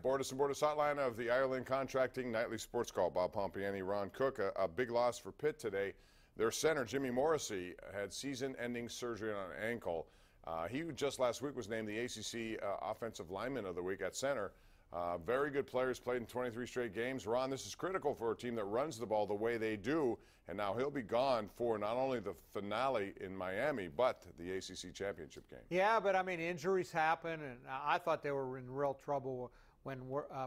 Bordas and Bordas Hotline of the Ireland Contracting Nightly Sports Call. Bob Pompeani, Ron Cook. A big loss for Pitt today. Their center, Jimmy Morrissey, had season-ending surgery on an ankle. He just last week was named the ACC Offensive Lineman of the Week at center. Very good players, played in 23 straight games. Ron, this is critical for a team that runs the ball the way they do, and now he'll be gone for not only the finale in Miami, but the ACC championship game. Yeah, but I mean, injuries happen, and I thought they were in real trouble when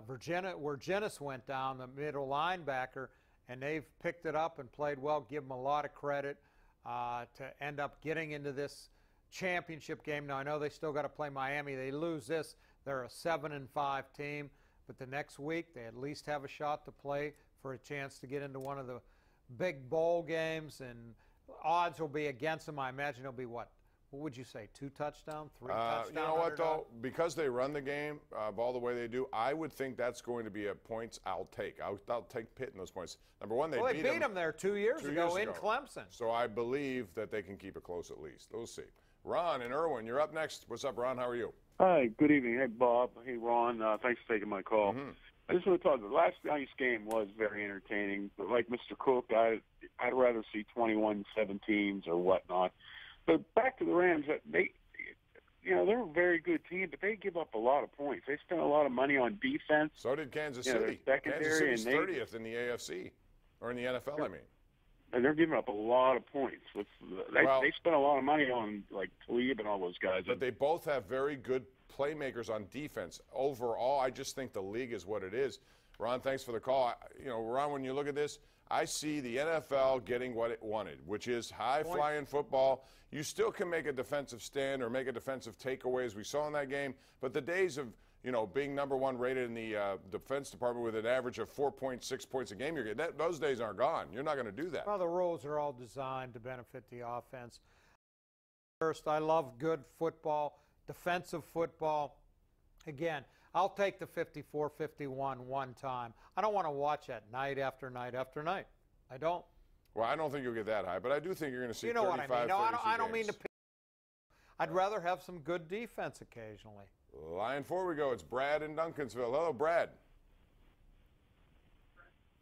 Virginis went down, the middle linebacker, and they've picked it up and played well. Give them a lot of credit to end up getting into this championship game. Now, I know they still got to play Miami. They lose this, they're a 7-5 team, but the next week they at least have a shot to play for a chance to get into one of the big bowl games, and odds will be against them. I imagine it'll be what would you say, 2 touchdowns, 3 touchdowns? You know what, though? Because they run the game ball the way they do, I would think that's going to be a points I'll take. I'll take Pitt in those points. Number one, they beat them there 2 years ago in Clemson. So I believe that they can keep it close at least. We'll see. Ron and Irwin, you're up next. What's up, Ron? How are you? Hi, good evening. Hey, Bob. Hey, Ron. Thanks for taking my call. I just want to talk. The last night's game was very entertaining, but like Mr. Cook, I'd rather see 21-17s or whatnot. But back to the Rams, they're a very good team, but they give up a lot of points. They spent a lot of money on defense. So did Kansas City. Kansas City's 30th in the AFC, or in the NFL, I mean. And they're giving up a lot of points. They spent a lot of money on, like, Talib and all those guys. But they both have very good playmakers on defense. Overall, I just think the league is what it is. Ron, thanks for the call. Ron, when you look at this, I see the NFL getting what it wanted, which is high-flying football. You still can make a defensive stand or make a defensive takeaway, as we saw in that game. But the days of being number one rated in the defense department with an average of 4.6 points a game, those days are gone. You're not going to do that. Well, the rules are all designed to benefit the offense. First, I love good football, defensive football. Again, I'll take the 54-51 one time. I don't want to watch that night after night after night. I don't. Well, I don't think you'll get that high, but I do think you're going to see 35, what I mean. No, I don't mean to. Games. I'd rather have some good defense occasionally. Line 4 we go. It's Brad in Duncansville. Hello, Brad.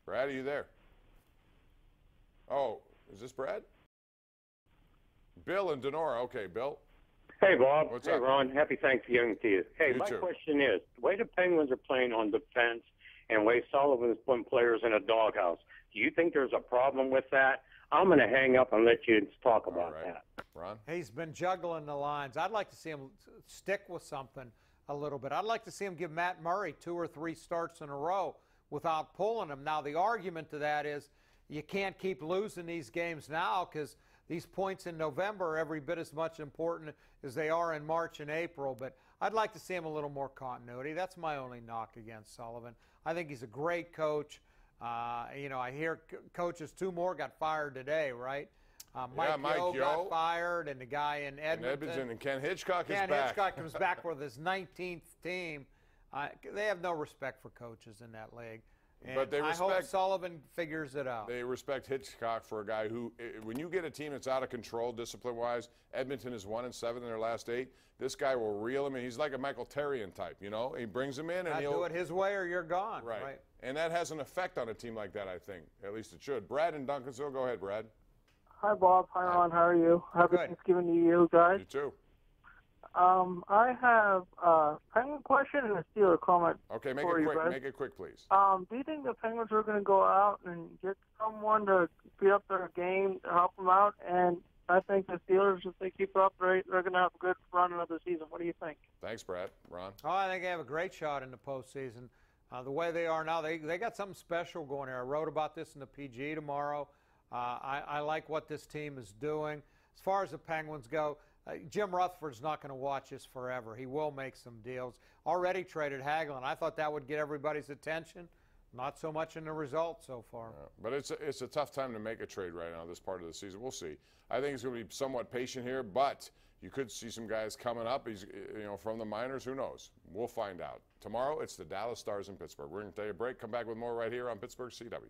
Brad, are you there? Oh, is this Brad? Bill in Denora. Okay, Bill. Hey, Bob. What's up? Ron. Happy Thanksgiving to you. Hey, my question is, the way the Penguins are playing on defense and the way Sullivan is putting players in a doghouse, do you think there's a problem with that? I'm going to hang up and let you talk about that. Ron? He's been juggling the lines. I'd like to see him stick with something a little bit. I'd like to see him give Matt Murray 2 or 3 starts in a row without pulling him. Now, the argument to that is you can't keep losing these games now because these points in November are every bit as much important as they are in March and April. But I'd like to see him a little more continuity. That's my only knock against Sullivan. I think he's a great coach. I hear coaches 2 more got fired today, right? Mike Yo got fired, and the guy in Edmonton. And Ken Hitchcock is back. Ken Hitchcock comes back with his 19th team. They have no respect for coaches in that league. And but I hope Sullivan figures it out. They respect Hitchcock for a guy who, when you get a team that's out of control discipline-wise, Edmonton is 1-7 in their last 8. This guy will reel him in. He's like a Michael Therrien type, He brings him in and he'll do it his way or you're gone. Right. And that has an effect on a team like that, I think. At least it should. Brad in Duncansville, go ahead, Brad. Hi, Bob. Hi, Ron. How are you? Happy Thanksgiving to you guys. You too. I have a Penguin question and a Steeler comment. Okay, make it quick, please. Do you think the Penguins are going to go out and get someone to speed up their game to help them out? And I think the Steelers, if they keep up, they're going to have a good run another season. What do you think? Thanks, Brad. Ron? Oh, I think they have a great shot in the postseason. The way they are now, they got something special going here. I wrote about this in the PG tomorrow. I like what this team is doing. As far as the Penguins go, Jim Rutherford's not going to watch this forever. He will make some deals. Already traded Hagelin. I thought that would get everybody's attention. Not so much in the results so far. But it's a tough time to make a trade right now, this part of the season. We'll see. I think it's going to be somewhat patient here, but you could see some guys coming up. From the minors. Who knows? We'll find out. Tomorrow, it's the Dallas Stars in Pittsburgh. We're going to take a break. Come back with more right here on Pittsburgh CW.